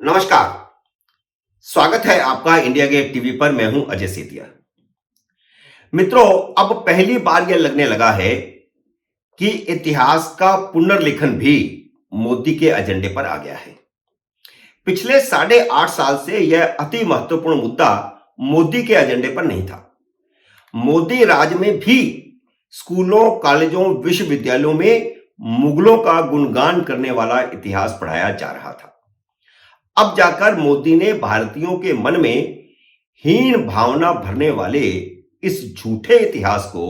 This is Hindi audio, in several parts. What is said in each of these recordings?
नमस्कार। स्वागत है आपका इंडिया गेट टीवी पर। मैं हूं अजय सेतिया। मित्रों, अब पहली बार यह लगने लगा है कि इतिहास का पुनर्लेखन भी मोदी के एजेंडे पर आ गया है। पिछले 8.5 साल से यह अति महत्वपूर्ण मुद्दा मोदी के एजेंडे पर नहीं था। मोदी राज में भी स्कूलों, कॉलेजों, विश्वविद्यालयों में मुगलों का गुणगान करने वाला इतिहास पढ़ाया जा रहा था। अब जाकर मोदी ने भारतीयों के मन में हीन भावना भरने वाले इस झूठे इतिहास को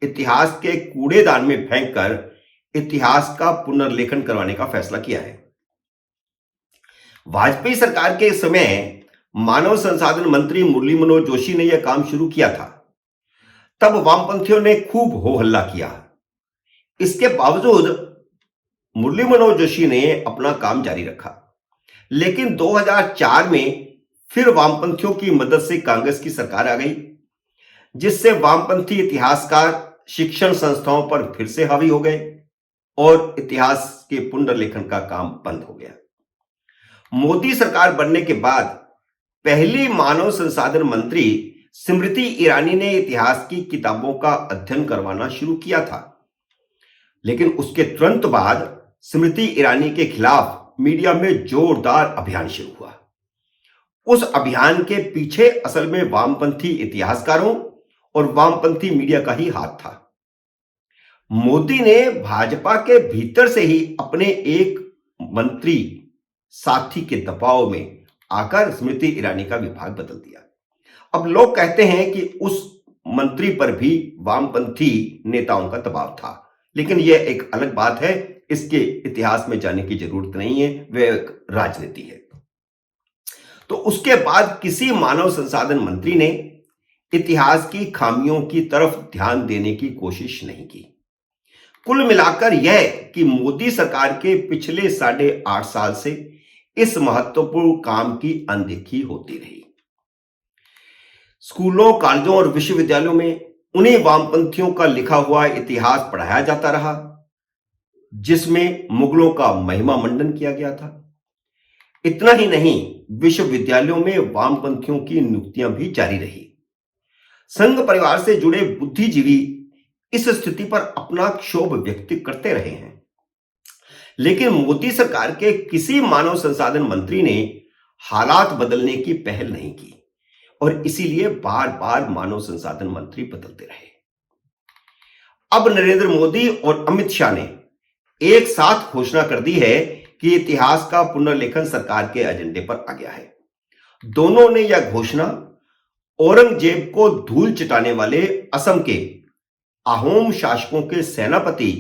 इतिहास के कूड़ेदान में फेंककर इतिहास का पुनर्लेखन करवाने का फैसला किया है। वाजपेयी सरकार के समय मानव संसाधन मंत्री मुरली मनोहर जोशी ने यह काम शुरू किया था। तब वामपंथियों ने खूब हो हल्ला किया। इसके बावजूद मुरली मनोहर जोशी ने अपना काम जारी रखा। लेकिन 2004 में फिर वामपंथियों की मदद से कांग्रेस की सरकार आ गई, जिससे वामपंथी इतिहासकार शिक्षण संस्थाओं पर फिर से हावी हो गए और इतिहास के पुनर्लेखन का काम बंद हो गया। मोदी सरकार बनने के बाद पहली मानव संसाधन मंत्री स्मृति ईरानी ने इतिहास की किताबों का अध्ययन करवाना शुरू किया था। लेकिन उसके तुरंत बाद स्मृति ईरानी के खिलाफ मीडिया में जोरदार अभियान शुरू हुआ। उस अभियान के पीछे असल में वामपंथी इतिहासकारों और वामपंथी मीडिया का ही हाथ था। मोदी ने भाजपा के भीतर से ही अपने एक मंत्री साथी के दबाव में आकर स्मृति ईरानी का विभाग बदल दिया। अब लोग कहते हैं कि उस मंत्री पर भी वामपंथी नेताओं का दबाव था, लेकिन यह एक अलग बात है। इसके इतिहास में जाने की जरूरत नहीं है, वह एक राजनीति है। तो उसके बाद किसी मानव संसाधन मंत्री ने इतिहास की खामियों की तरफ ध्यान देने की कोशिश नहीं की। कुल मिलाकर यह कि मोदी सरकार के पिछले 8.5 साल से इस महत्वपूर्ण काम की अनदेखी होती रही। स्कूलों, कॉलेजों और विश्वविद्यालयों में उन्हीं वामपंथियों का लिखा हुआ इतिहास पढ़ाया जाता रहा, जिसमें मुगलों का महिमा मंडन किया गया था। इतना ही नहीं, विश्वविद्यालयों में वामपंथियों की नियुक्तियां भी जारी रही। संघ परिवार से जुड़े बुद्धिजीवी इस स्थिति पर अपना क्षोभ व्यक्त करते रहे हैं। लेकिन मोदी सरकार के किसी मानव संसाधन मंत्री ने हालात बदलने की पहल नहीं की और इसीलिए बार बार मानव संसाधन मंत्री बदलते रहे। अब नरेंद्र मोदी और अमित शाह ने एक साथ घोषणा कर दी है कि इतिहास का पुनर्लेखन सरकार के एजेंडे पर आ गया है। दोनों ने यह घोषणा औरंगजेब को धूल चटाने वाले असम के अहोम शासकों के सेनापति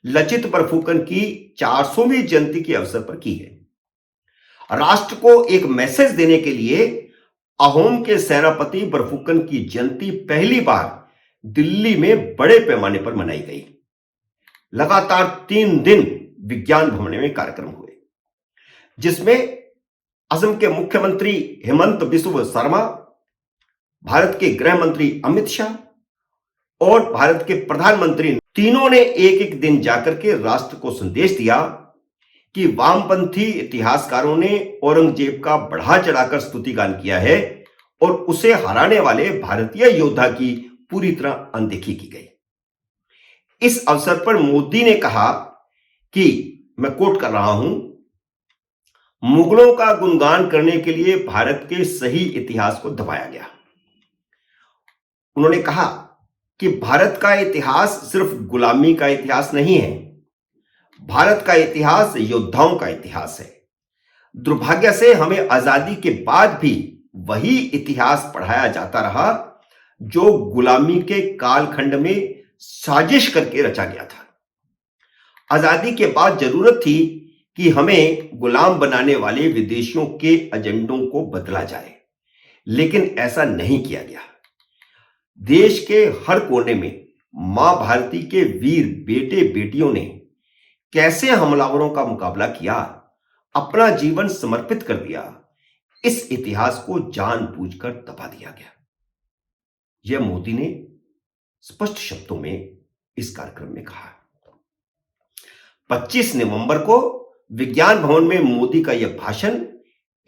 लचित बरफुकन की 400वीं जयंती के अवसर पर की है। राष्ट्र को एक मैसेज देने के लिए अहोम के सेनापति बरफुकन की जयंती पहली बार दिल्ली में बड़े पैमाने पर मनाई गई। लगातार 3 दिन विज्ञान भवन में कार्यक्रम हुए, जिसमें असम के मुख्यमंत्री हेमंत बिस्व शर्मा, भारत के गृह मंत्री अमित शाह और भारत के प्रधानमंत्री, तीनों ने एक एक दिन जाकर के राष्ट्र को संदेश दिया कि वामपंथी इतिहासकारों ने औरंगजेब का बढ़ा चढ़ाकर स्तुतिगान किया है और उसे हराने वाले भारतीय योद्धा की पूरी तरह अनदेखी की गई। इस अवसर पर मोदी ने कहा कि, मैं कोट कर रहा हूं, मुगलों का गुणगान करने के लिए भारत के सही इतिहास को दबाया गया। उन्होंने कहा कि भारत का इतिहास सिर्फ गुलामी का इतिहास नहीं है, भारत का इतिहास योद्धाओं का इतिहास है। दुर्भाग्य से हमें आजादी के बाद भी वही इतिहास पढ़ाया जाता रहा जो गुलामी के कालखंड में साजिश करके रचा गया था। आजादी के बाद जरूरत थी कि हमें गुलाम बनाने वाले विदेशियों के एजेंडों को बदला जाए, लेकिन ऐसा नहीं किया गया। देश के हर कोने में मां भारती के वीर बेटे बेटियों ने कैसे हमलावरों का मुकाबला किया, अपना जीवन समर्पित कर दिया, इस इतिहास को जानबूझकर दबा दिया गया। यह मोदी ने स्पष्ट शब्दों में इस कार्यक्रम में कहा। 25 नवंबर को विज्ञान भवन में मोदी का यह भाषण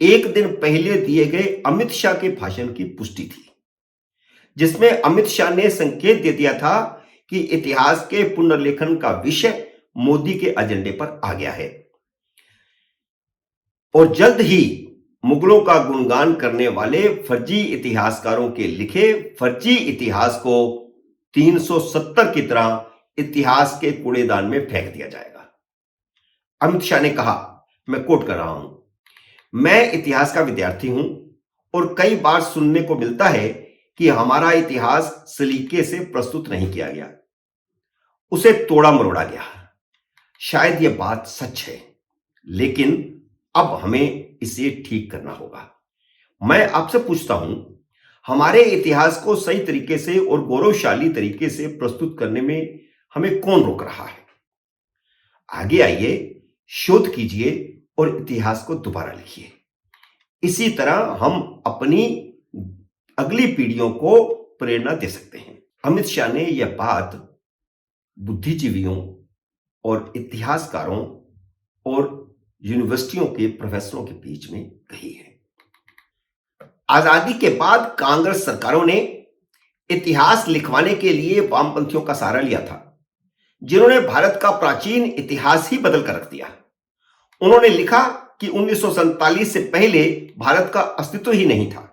एक दिन पहले दिए गए अमित शाह के भाषण की पुष्टि थी, जिसमें अमित शाह ने संकेत दे दिया था कि इतिहास के पुनर्लेखन का विषय मोदी के एजेंडे पर आ गया है और जल्द ही मुगलों का गुणगान करने वाले फर्जी इतिहासकारों के लिखे फर्जी इतिहास को 370 की तरह इतिहास के कूड़ेदान में फेंक दिया जाएगा। अमित शाह ने कहा, मैं कोट कर रहा हूं, मैं इतिहास का विद्यार्थी हूं और कई बार सुनने को मिलता है कि हमारा इतिहास सलीके से प्रस्तुत नहीं किया गया, उसे तोड़ा मरोड़ा गया। शायद यह बात सच है, लेकिन अब हमें इसे ठीक करना होगा। मैं आपसे पूछता हूं, हमारे इतिहास को सही तरीके से और गौरवशाली तरीके से प्रस्तुत करने में हमें कौन रोक रहा है? आगे आइए, शोध कीजिए और इतिहास को दोबारा लिखिए। इसी तरह हम अपनी अगली पीढ़ियों को प्रेरणा दे सकते हैं। अमित शाह ने यह बात बुद्धिजीवियों और इतिहासकारों और यूनिवर्सिटियों के प्रोफेसरों के बीच में कही है। आजादी के बाद कांग्रेस सरकारों ने इतिहास लिखवाने के लिए वामपंथियों का सहारा लिया था, जिन्होंने भारत का प्राचीन इतिहास ही बदल कर रख दिया। उन्होंने लिखा कि 1947 से पहले भारत का अस्तित्व ही नहीं था।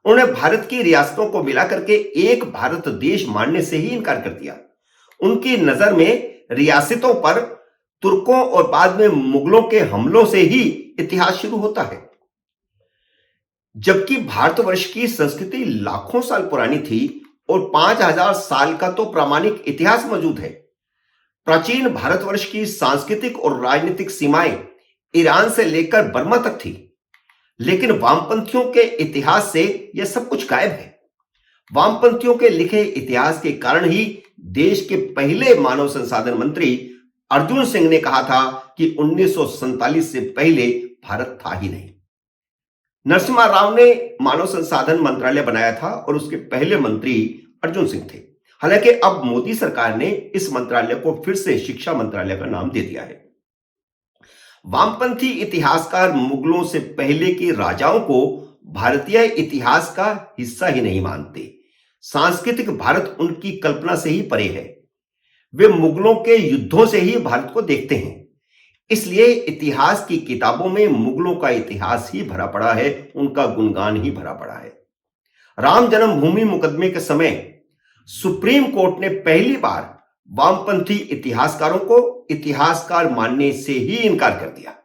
उन्होंने भारत की रियासतों को मिलाकर के एक भारत देश मानने से ही इनकार कर दिया। उनकी नजर में रियासतों पर तुर्कों और बाद में मुगलों के हमलों से ही इतिहास शुरू होता है, जबकि भारतवर्ष की संस्कृति लाखों साल पुरानी थी और 5000 साल का तो प्रामाणिक इतिहास मौजूद है। प्राचीन भारतवर्ष की सांस्कृतिक और राजनीतिक सीमाएं ईरान से लेकर बर्मा तक थी, लेकिन वामपंथियों के इतिहास से यह सब कुछ गायब है। वामपंथियों के लिखे इतिहास के कारण ही देश के पहले मानव संसाधन मंत्री अर्जुन सिंह ने कहा था कि 1947 से पहले भारत था ही नहीं। नरसिम्हा राव ने मानव संसाधन मंत्रालय बनाया था और उसके पहले मंत्री अर्जुन सिंह थे। हालांकि अब मोदी सरकार ने इस मंत्रालय को फिर से शिक्षा मंत्रालय का नाम दे दिया है। वामपंथी इतिहासकार मुगलों से पहले के राजाओं को भारतीय इतिहास का हिस्सा ही नहीं मानते। सांस्कृतिक भारत उनकी कल्पना से ही परे है। वे मुगलों के युद्धों से ही भारत को देखते हैं। इसलिए इतिहास की किताबों में मुगलों का इतिहास ही भरा पड़ा है, उनका गुणगान ही भरा पड़ा है। राम जन्मभूमि मुकदमे के समय सुप्रीम कोर्ट ने पहली बार वामपंथी इतिहासकारों को इतिहासकार मानने से ही इनकार कर दिया।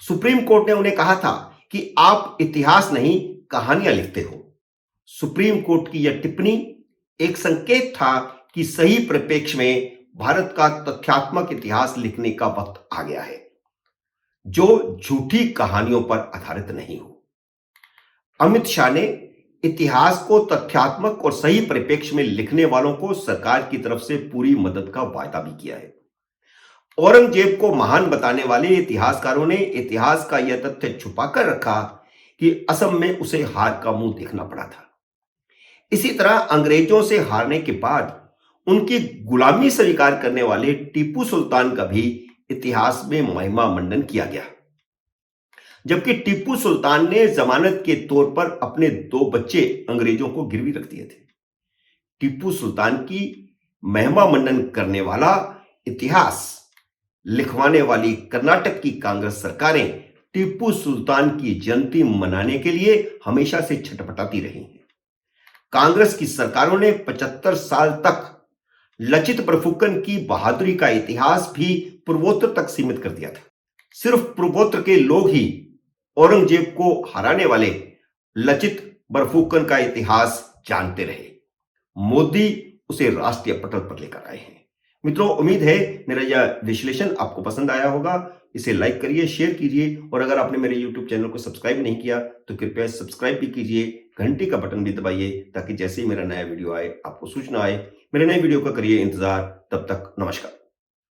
सुप्रीम कोर्ट ने उन्हें कहा था कि आप इतिहास नहीं, कहानियां लिखते हो। सुप्रीम कोर्ट की यह टिप्पणी एक संकेत था कि सही परिप्रेक्ष्य में भारत का तथ्यात्मक इतिहास लिखने का वक्त आ गया है, जो झूठी कहानियों पर आधारित नहीं हो। अमित शाह ने इतिहास को तथ्यात्मक और सही परिप्रेक्ष्य में लिखने वालों को सरकार की तरफ से पूरी मदद का वायदा भी किया है। औरंगजेब को महान बताने वाले इतिहासकारों ने इतिहास का यह तथ्य छुपाकर रखा कि असम में उसे हार का मुंह देखना पड़ा था। इसी तरह अंग्रेजों से हारने के बाद उनकी गुलामी स्वीकार करने वाले टीपू सुल्तान का भी इतिहास में महिमा मंडन किया गया, जबकि टीपू सुल्तान ने जमानत के तौर पर अपने 2 बच्चे अंग्रेजों को गिरवी रख दिए थे। टीपू सुल्तान की महिमा मंडन करने वाला इतिहास लिखवाने वाली कर्नाटक की कांग्रेस सरकारें टीपू सुल्तान की जयंती मनाने के लिए हमेशा से छटपटाती रही हैं। कांग्रेस की सरकारों ने 75 साल तक लचित बरफुकन की बहादुरी का इतिहास भी पूर्वोत्तर तक सीमित कर दिया था। सिर्फ पूर्वोत्तर के लोग ही औरंगजेब को हराने वाले लचित बरफुकन का इतिहास जानते रहे। मोदी उसे राष्ट्रीय पटल पर लेकर आए हैं। मित्रों, उम्मीद है मेरा यह विश्लेषण आपको पसंद आया होगा। इसे लाइक करिए, शेयर कीजिए और अगर आपने मेरे YouTube चैनल को सब्सक्राइब नहीं किया तो कृपया सब्सक्राइब भी कीजिए, घंटी का बटन भी दबाइए ताकि जैसे ही मेरा नया वीडियो आए आपको सूचना आए। मेरे नए वीडियो का करिए इंतजार। तब तक नमस्कार।